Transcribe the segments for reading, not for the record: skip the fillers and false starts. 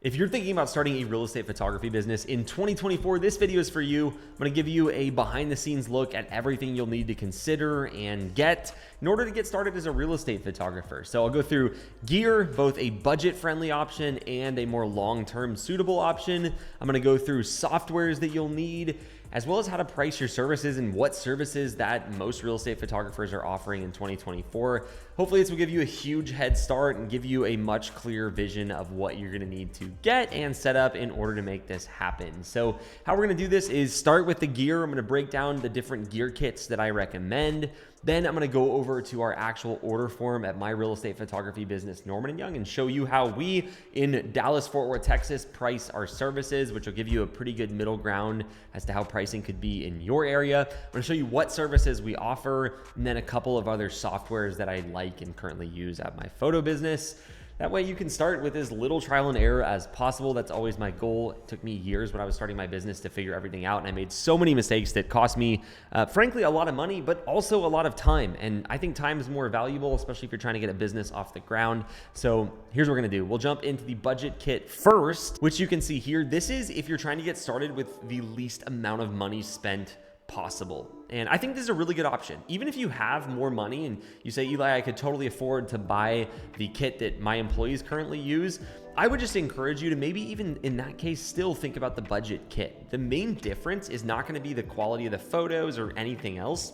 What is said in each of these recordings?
If you're thinking about starting a real estate photography business in 2024, this video is for you. I'm going to give you a behind the scenes look at everything you'll need to consider and get in order to get started as a real estate photographer. So I'll go through gear, both a budget friendly option and a more long-term suitable option. I'm going to go through softwares that you'll need, as well as how to price your services and what services that most real estate photographers are offering in 2024. Hopefully this will give you a huge head start and give you a much clearer vision of what you're gonna need to get and set up in order to make this happen. So how we're gonna do this is start with the gear. I'm gonna break down the different gear kits that I recommend. Then I'm gonna go over to our actual order form at my real estate photography business, Norman & Young, and show you how we in Dallas, Fort Worth, Texas price our services, which will give you a pretty good middle ground as to how pricing could be in your area. I'm gonna show you what services we offer, and then a couple of other softwares that I like and currently use at my photo business. That way you can start with as little trial and error as possible. That's always my goal. It took me years when I was starting my business to figure everything out, and I made so many mistakes that cost me, frankly, a lot of money, but also a lot of time. And I think time is more valuable, especially if you're trying to get a business off the ground. So here's what we're gonna do. We'll jump into the budget kit first, which you can see here. This is if you're trying to get started with the least amount of money spent possible. And I think this is a really good option. Even if you have more money and you say, Eli, I could totally afford to buy the kit that my employees currently use, I would just encourage you to maybe even in that case still think about the budget kit. The main difference is not going to be the quality of the photos or anything else.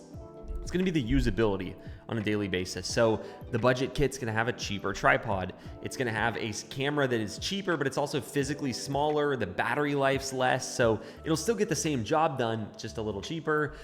It's going to be the usability on a daily basis. So the budget kit's going to have a cheaper tripod. It's going to have a camera that is cheaper, but it's also physically smaller. The battery life's less, so it'll still get the same job done, just a little cheaper.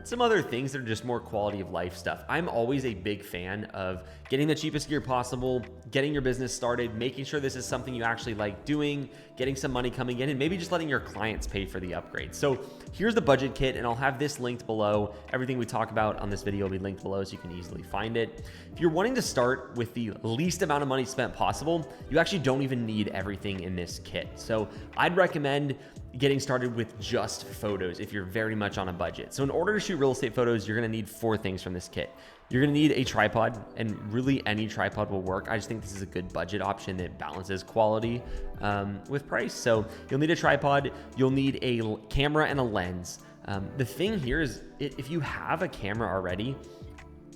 Some other things that are just more quality of life stuff. I'm always a big fan of getting the cheapest gear possible, getting your business started, making sure this is something you actually like doing, getting some money coming in, and maybe just letting your clients pay for the upgrade. So here's the budget kit, and I'll have this linked below. Everything we talk about on this video will be linked below so you can easily find it. If you're wanting to start with the least amount of money spent possible, you actually don't even need everything in this kit. So I'd recommend getting started with just photos if you're very much on a budget. So in order to shoot real estate photos, you're gonna need 4 things from this kit. You're gonna need a tripod, and really any tripod will work. I just think this is a good budget option that balances quality with price. So you'll need a tripod, you'll need a camera and a lens. The thing here is if you have a camera already,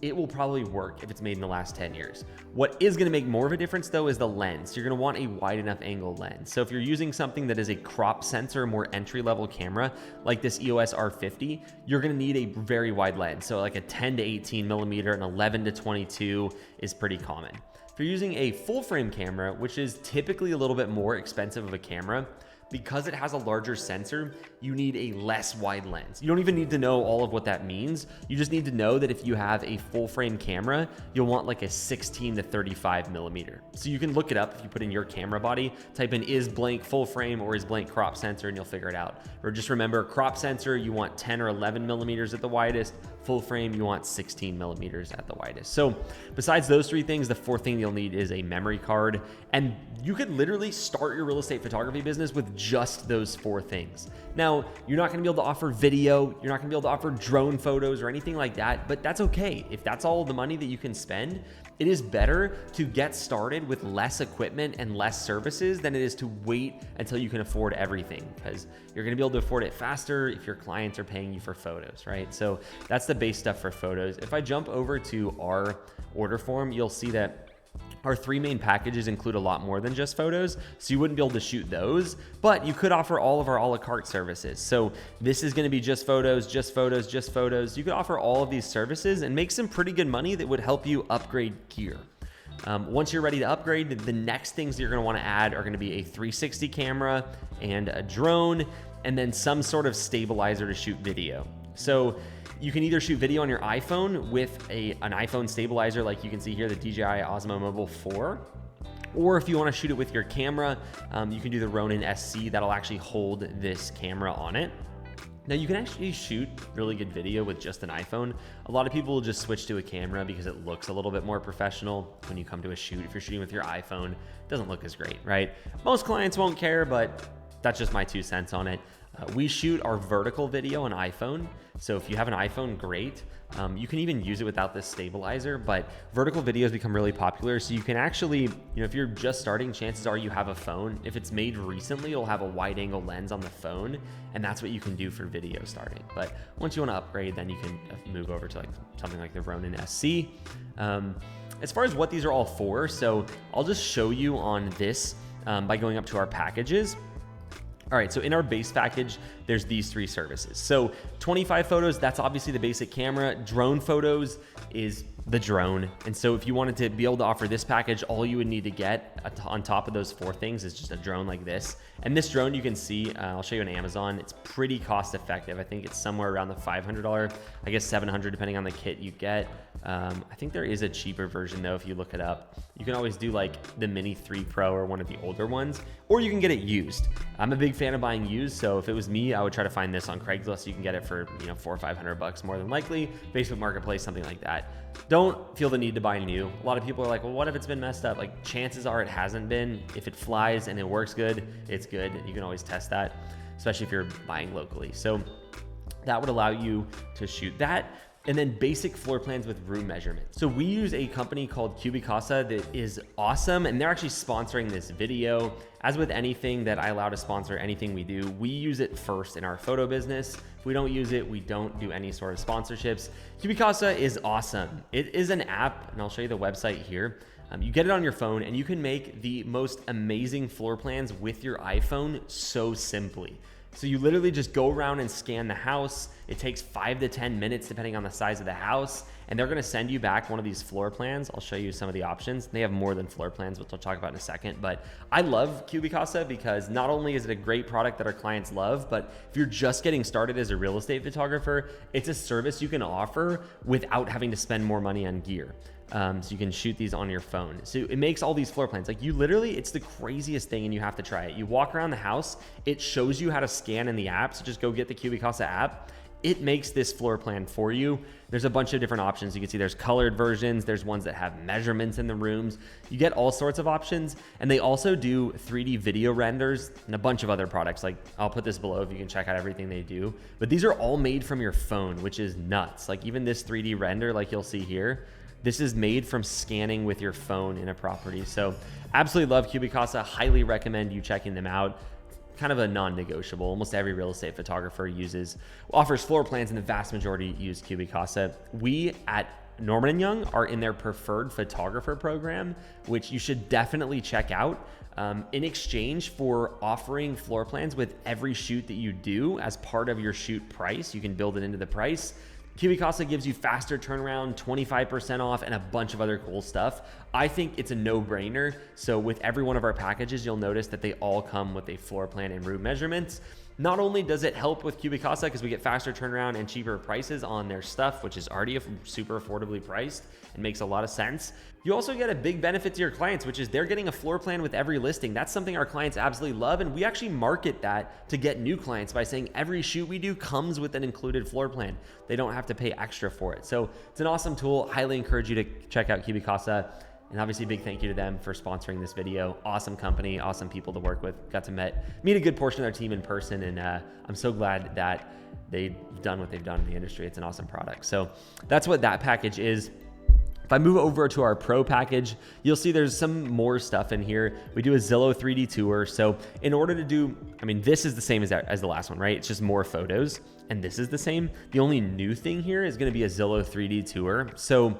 it will probably work if it's made in the last 10 years. What is gonna make more of a difference though is the lens. You're gonna want a wide enough angle lens. So if you're using something that is a crop sensor, more entry-level camera, like this EOS R50, you're gonna need a very wide lens. So like a 10 to 18 millimeter and 11 to 22 is pretty common. If you're using a full frame camera, which is typically a little bit more expensive of a camera, because it has a larger sensor, you need a less wide lens. You don't even need to know all of what that means. You just need to know that if you have a full frame camera, you'll want like a 16 to 35 millimeter. So you can look it up if you put in your camera body, type in is blank full frame or is blank crop sensor, and you'll figure it out. Or just remember, crop sensor, you want 10 or 11 millimeters at the widest. Full frame, you want 16 millimeters at the widest. So besides those 3 things, the 4th thing you'll need is a memory card. And you could literally start your real estate photography business with just those 4 things. Now, you're not gonna be able to offer video, you're not gonna be able to offer drone photos or anything like that, but that's okay. If that's all the money that you can spend, it is better to get started with less equipment and less services than it is to wait until you can afford everything, because you're gonna be able to afford it faster if your clients are paying you for photos, right? So that's the base stuff for photos. If I jump over to our order form, you'll see that our 3 main packages include a lot more than just photos, so you wouldn't be able to shoot those, but you could offer all of our a la carte services. So this is gonna be just photos, just photos, just photos. You could offer all of these services and make some pretty good money that would help you upgrade gear. Once you're ready to upgrade, the next things you're gonna wanna add are gonna be a 360 camera and a drone, and then some sort of stabilizer to shoot video. So you can either shoot video on your iPhone with an iPhone stabilizer, like you can see here, the DJI Osmo Mobile 4. Or if you want to shoot it with your camera, you can do the Ronin SC. That'll actually hold this camera on it. Now you can actually shoot really good video with just an iPhone. A lot of people will just switch to a camera because it looks a little bit more professional when you come to a shoot. If you're shooting with your iPhone, it doesn't look as great, right? Most clients won't care, but that's just my 2 cents on it. We shoot our vertical video on iPhone. So if you have an iPhone, great. You can even use it without this stabilizer, but vertical videos become really popular. So you can actually, if you're just starting, chances are you have a phone. If it's made recently, it'll have a wide angle lens on the phone, and that's what you can do for video starting. But once you want to upgrade, then you can move over to like something like the Ronin SC. As far as what these are all for, so I'll just show you on this by going up to our packages. All right, so in our base package, there's these 3 services. So 25 photos, that's obviously the basic camera. Drone photos is the drone. And so if you wanted to be able to offer this package, all you would need to get on top of those 4 things is just a drone like this. And this drone you can see, I'll show you on Amazon, it's pretty cost effective. I think it's somewhere around the $500, I guess $700 depending on the kit you get. I think there is a cheaper version though if you look it up. You can always do like the Mini 3 Pro or one of the older ones, or you can get it used. I'm a big fan of buying used, so if it was me, I would try to find this on Craigslist. You can get it for $400 or $500 more than likely. Facebook Marketplace, something like that. Don't feel the need to buy new. A lot of people are like, well, what if it's been messed up? Like, chances are it hasn't been. If it flies and it works good, it's good. You can always test that, especially if you're buying locally. So that would allow you to shoot that. And then basic floor plans with room measurements. So we use a company called Cubicasa that is awesome, and they're actually sponsoring this video. As with anything that I allow to sponsor anything we do, we use it first in our photo business. If we don't use it, we don't do any sort of sponsorships. Cubicasa is awesome. It is an app, and I'll show you the website here. You get it on your phone, and you can make the most amazing floor plans with your iPhone so simply. So you literally just go around and scan the house. It takes 5 to 10 minutes depending on the size of the house, and they're gonna send you back one of these floor plans. I'll show you some of the options. They have more than floor plans, which I'll talk about in a second, but I love Cubicasa because not only is it a great product that our clients love, but if you're just getting started as a real estate photographer, it's a service you can offer without having to spend more money on gear. So you can shoot these on your phone. So it makes all these floor plans. Like you literally, it's the craziest thing and you have to try it. You walk around the house, it shows you how to scan in the app. So just go get the Cubicasa app. It makes this floor plan for you. There's a bunch of different options. You can see there's colored versions. There's ones that have measurements in the rooms. You get all sorts of options. And they also do 3D video renders and a bunch of other products. Like I'll put this below if you can check out everything they do. But these are all made from your phone, which is nuts. Like even this 3D render, like you'll see here, this is made from scanning with your phone in a property. So absolutely love Cubicasa. Highly recommend you checking them out. Kind of a non-negotiable. Almost every real estate photographer offers floor plans, and the vast majority use Cubicasa. We at Norman & Young are in their preferred photographer program, which you should definitely check out. In exchange for offering floor plans with every shoot that you do as part of your shoot price, you can build it into the price. Cubicasa gives you faster turnaround, 25% off, and a bunch of other cool stuff. I think it's a no-brainer. So with every one of our packages, you'll notice that they all come with a floor plan and room measurements. Not only does it help with Cubicasa because we get faster turnaround and cheaper prices on their stuff, which is already super affordably priced and makes a lot of sense. You also get a big benefit to your clients, which is they're getting a floor plan with every listing. That's something our clients absolutely love. And we actually market that to get new clients by saying every shoot we do comes with an included floor plan. They don't have to pay extra for it. So it's an awesome tool. Highly encourage you to check out Cubicasa. And obviously a big thank you to them for sponsoring this video. Awesome company, awesome people to work with. Got to meet a good portion of their team in person, and I'm so glad that they've done what they've done in the industry. It's an awesome product. So that's what that package is. If I move over to our Pro package, you'll see there's some more stuff in here. We do a Zillow 3D tour. So in order to do, this is the same as the last one, right? It's just more photos, and this is the same. The only new thing here is gonna be a Zillow 3D tour. So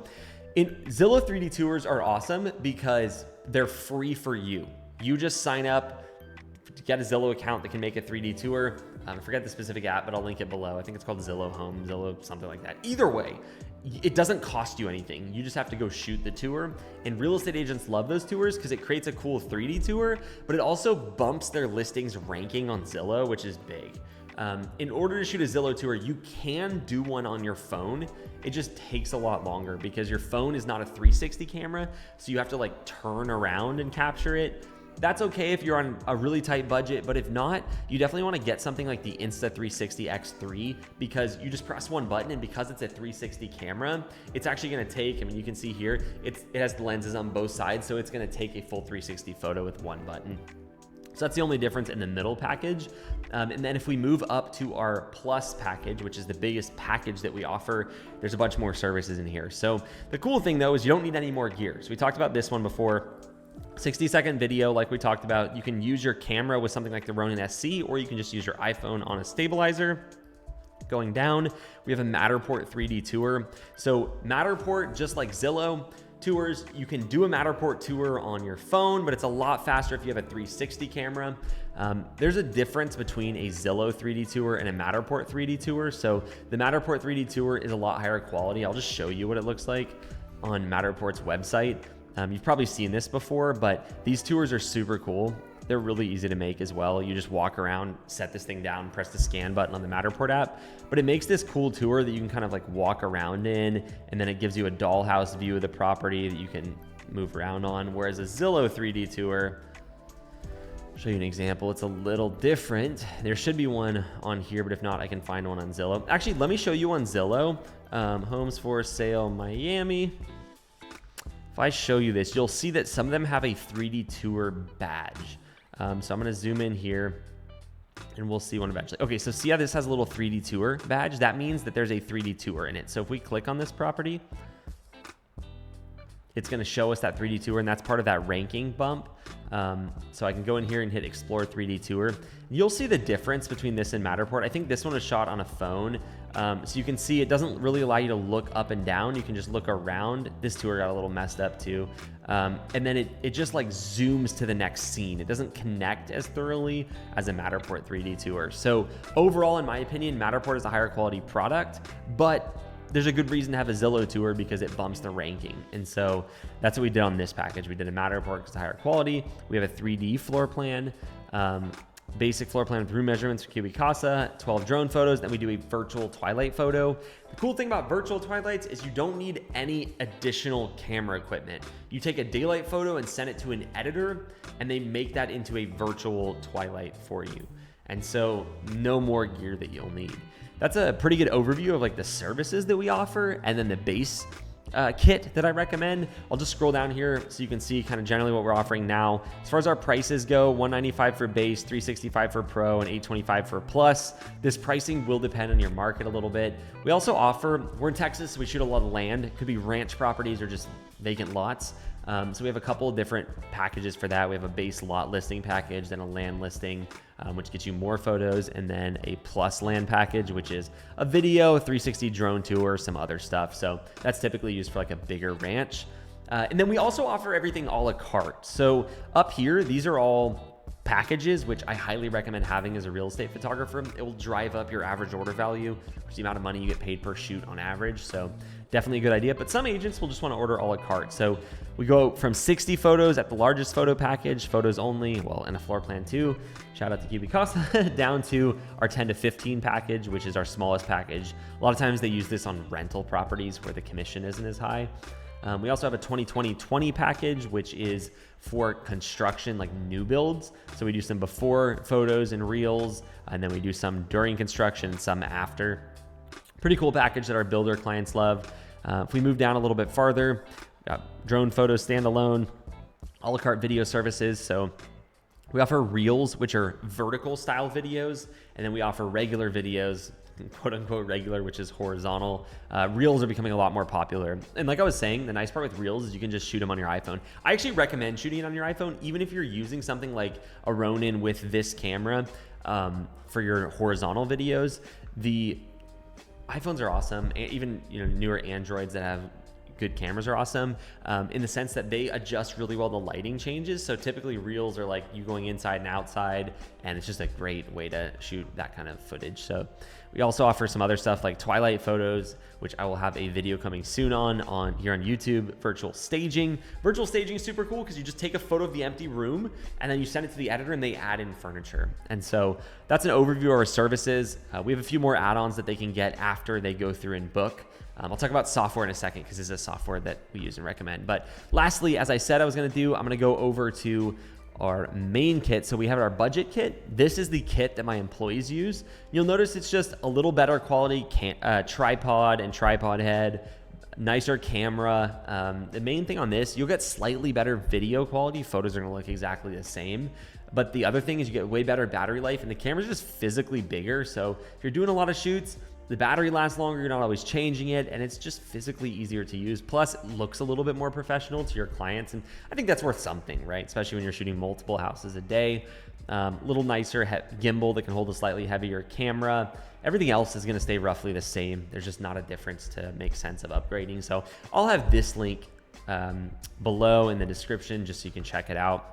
Zillow 3D tours are awesome because they're free for you. You just sign up to get a Zillow account that can make a 3D tour. I forget the specific app, but I'll link it below. I think it's called Zillow Home, Zillow, something like that. Either way, it doesn't cost you anything. You just have to go shoot the tour. And real estate agents love those tours because it creates a cool 3D tour, but it also bumps their listings ranking on Zillow, which is big. In order to shoot a Zillow tour, you can do one on your phone. It just takes a lot longer because your phone is not a 360 camera. So you have to like turn around and capture it. That's okay if you're on a really tight budget, but if not, you definitely want to get something like the Insta360 X3 because you just press one button, and because it's a 360 camera, it's actually going to take, you can see here, it has the lenses on both sides, so it's going to take a full 360 photo with one button. So that's the only difference in the middle package. And then if we move up to our plus package, which is the biggest package that we offer, there's a bunch more services in here. So the cool thing though is you don't need any more gear. So we talked about this one before. 60-second video, like we talked about. You can use your camera with something like the Ronin SC, or you can just use your iPhone on a stabilizer. Going down, we have a Matterport 3D tour. So Matterport, just like Zillow tours, you can do a Matterport tour on your phone, but it's a lot faster if you have a 360 camera. There's a difference between a Zillow 3D tour and a Matterport 3D tour. So the Matterport 3D tour is a lot higher quality. I'll just show you what it looks like on Matterport's website. You've probably seen this before, but these tours are super cool. They're really easy to make as well. You just walk around, set this thing down, press the scan button on the Matterport app, but it makes this cool tour that you can kind of like walk around in, and then it gives you a dollhouse view of the property that you can move around on. Whereas a Zillow 3D tour, I'll show you an example. It's a little different. There should be one on here, but if not, I can find one on Zillow. Actually, let me show you on Zillow. Homes for sale, Miami. If I show you this, you'll see that some of them have a 3D tour badge. So I'm going to zoom in here and we'll see one eventually. Okay, so see how this has a little 3D tour badge? That means that there's a 3D tour in it. So if we click on this property, it's going to show us that 3D tour, and that's part of that ranking bump. So I can go in here and hit Explore 3D Tour. You'll see the difference between this and Matterport. I think this one was shot on a phone. So you can see it doesn't really allow you to look up and down. You can just look around. This tour got a little messed up too. And then it just like zooms to the next scene. It doesn't connect as thoroughly as a Matterport 3D tour. So overall, in my opinion, Matterport is a higher quality product, but there's a good reason to have a Zillow tour because it bumps the ranking. And so that's what we did on this package. We did a Matterport because it's higher quality. We have a 3D floor plan, basic floor plan with room measurements for Kiwi Casa, 12 drone photos. Then we do a virtual twilight photo. The cool thing about virtual twilights is you don't need any additional camera equipment. You take a daylight photo and send it to an editor, and they make that into a virtual twilight for you. And so no more gear that you'll need. That's a pretty good overview of like the services that we offer, and then the base kit that I recommend. I'll just scroll down here so you can see kind of generally what we're offering now. As far as our prices go, $195 for base, $365 for pro, and $825 for plus. This pricing will depend on your market a little bit. We also offer, we're in Texas, so we shoot a lot of land. It could be ranch properties or just vacant lots. So we have a couple of different packages for that. We have a base lot listing package, then a land listing, which gets you more photos, and then a plus land package, which is a video, 360 drone tour, some other stuff. So that's typically used for like a bigger ranch. And then we also offer everything a la carte. So up here, these are all packages, which I highly recommend having as a real estate photographer. It will drive up your average order value, which is the amount of money you get paid per shoot on average. So definitely a good idea, but some agents will just want to order a la carte. So we go from 60 photos at the largest photo package, photos only, well, and a floor plan too. Shout out to Kiwi Casa, down to our 10 to 15 package, which is our smallest package. A lot of times they use this on rental properties where the commission isn't as high. We also have a 20-20-20 package, which is for construction, like new builds. So we do some before photos and reels, and then we do some during construction and some after. Pretty cool package that our builder clients love. If we move down a little bit farther, got drone photos standalone, a la carte video services. So we offer reels, which are vertical style videos, and then we offer regular videos, quote unquote regular, which is horizontal. Reels are becoming a lot more popular. And like I was saying, the nice part with reels is you can just shoot them on your iPhone. I actually recommend shooting it on your iPhone, even if you're using something like a Ronin with this camera for your horizontal videos. The iPhones are awesome. Even newer Androids that have good cameras are awesome in the sense that they adjust really well the lighting changes. So typically reels are like you going inside and outside, and it's just a great way to shoot that kind of footage. So we also offer some other stuff like twilight photos, which I will have a video coming soon on here on YouTube. Virtual staging. Virtual staging is super cool because you just take a photo of the empty room and then you send it to the editor and they add in furniture. And so that's an overview of our services. We have a few more add-ons that they can get after they go through and book. I'll talk about software in a second because this is a software that we use and recommend. But lastly, as I said I was going to do, I'm going to go over to our main kit. So we have our budget kit. This is the kit that my employees use. You'll notice it's just a little better quality tripod and tripod head, nicer camera. The main thing on this, you'll get slightly better video quality. Photos are going to look exactly the same. But the other thing is you get way better battery life, and the camera's just physically bigger. So if you're doing a lot of shoots, the battery lasts longer, you're not always changing it, and it's just physically easier to use. Plus, it looks a little bit more professional to your clients, and I think that's worth something, right? Especially when you're shooting multiple houses a day. Little nicer gimbal that can hold a slightly heavier camera. Everything else is gonna stay roughly the same. There's just not a difference to make sense of upgrading. So I'll have this link below in the description just so you can check it out.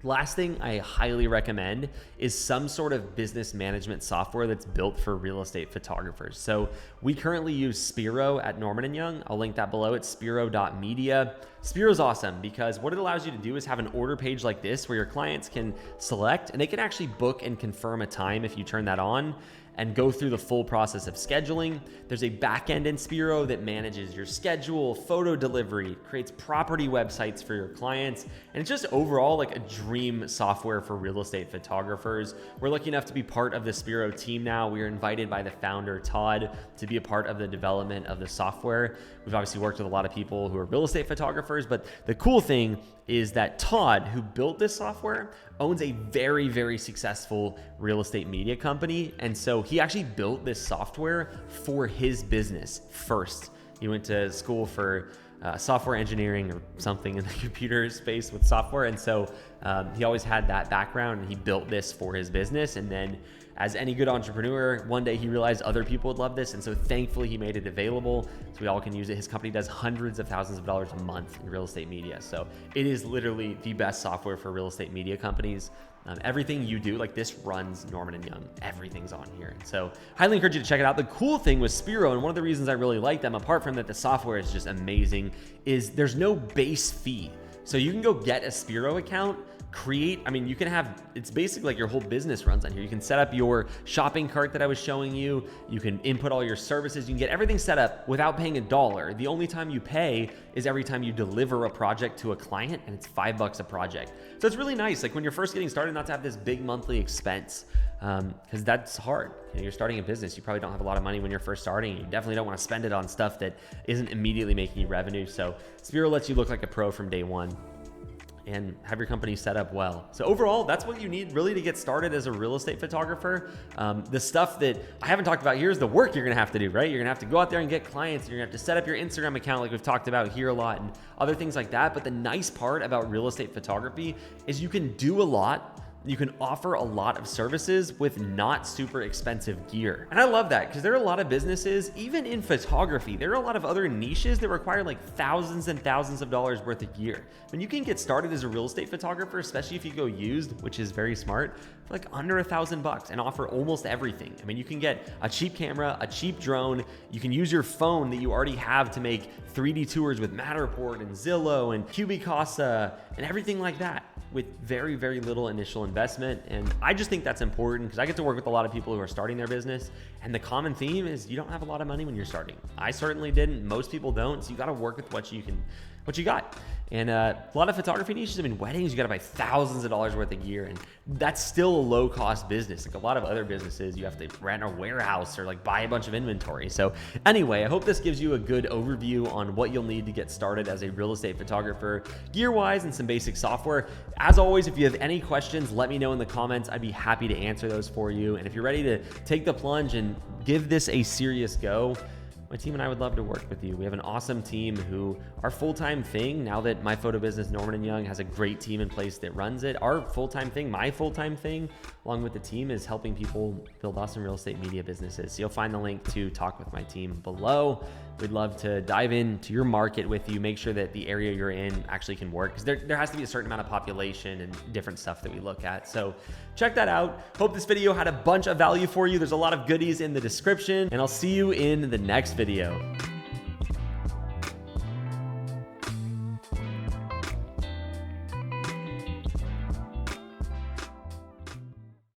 Last thing I highly recommend is some sort of business management software that's built for real estate photographers. So we currently use Spiro at Norman & Young. I'll link that below. It's spiro.media. Spiro's awesome because what it allows you to do is have an order page like this where your clients can select and they can actually book and confirm a time if you turn that on and go through the full process of scheduling. There's a backend in Spiro that manages your schedule, photo delivery, creates property websites for your clients, and it's just overall like a dream software for real estate photographers. We're lucky enough to be part of the Spiro team now. We were invited by the founder, Todd, to be a part of the development of the software. We've obviously worked with a lot of people who are real estate photographers, but the cool thing is that Todd, who built this software, owns a very, very successful real estate media company. And so he actually built this software for his business first. He went to school for software engineering or something in the computer space with software. And so he always had that background, and he built this for his business. And then as any good entrepreneur, one day he realized other people would love this. And so thankfully he made it available so we all can use it. His company does hundreds of thousands of dollars a month in real estate media. So it is literally the best software for real estate media companies. Everything you do, like this runs Norman & Young. Everything's on here. And so highly encourage you to check it out. The cool thing with Spiro, and one of the reasons I really like them, apart from that the software is just amazing, is there's no base fee. So you can go get a Spiro account, you can have, it's basically like your whole business runs on here. You can set up your shopping cart that I was showing you. You can input all your services. You can get everything set up without paying $1. The only time you pay is every time you deliver a project to a client, and it's $5 a project. So it's really nice, like when you're first getting started, not to have this big monthly expense, because that's hard. You're starting a business. You probably don't have a lot of money when you're first starting. You definitely don't want to spend it on stuff that isn't immediately making you revenue. So Spiro lets you look like a pro from day one and have your company set up well. So overall, that's what you need really to get started as a real estate photographer. The stuff that I haven't talked about here is the work you're gonna have to do, right? You're gonna have to go out there and get clients. You're gonna have to set up your Instagram account like we've talked about here a lot and other things like that. But the nice part about real estate photography is you can do a lot. You can offer a lot of services with not super expensive gear. And I love that because there are a lot of businesses, even in photography, there are a lot of other niches that require like thousands and thousands of dollars worth of gear. When you can get started as a real estate photographer, especially if you go used, which is very smart, for like under $1,000 and offer almost everything. I mean, you can get a cheap camera, a cheap drone. You can use your phone that you already have to make 3D tours with Matterport and Zillow and Cubicasa and everything like that, with very, very little initial investment. And I just think that's important because I get to work with a lot of people who are starting their business. And the common theme is you don't have a lot of money when you're starting. I certainly didn't. Most people don't. So you got to work with what you got. And a lot of photography niches, I mean, weddings, you got to buy thousands of dollars worth of gear. And that's still a low cost business. Like a lot of other businesses, you have to rent a warehouse or like buy a bunch of inventory. So anyway, I hope this gives you a good overview on what you'll need to get started as a real estate photographer, gear wise, and some basic software. As always, if you have any questions, let me know in the comments. I'd be happy to answer those for you. And if you're ready to take the plunge and give this a serious go, my team and I would love to work with you. We have an awesome team who our full-time thing, now that my photo business, Norman & Young, has a great team in place that runs it, our full-time thing, my full-time thing, along with the team, is helping people build awesome real estate media businesses. So you'll find the link to talk with my team below. We'd love to dive into your market with you, make sure that the area you're in actually can work, because there has to be a certain amount of population and different stuff that we look at. So check that out. Hope this video had a bunch of value for you. There's a lot of goodies in the description, and I'll see you in the next video.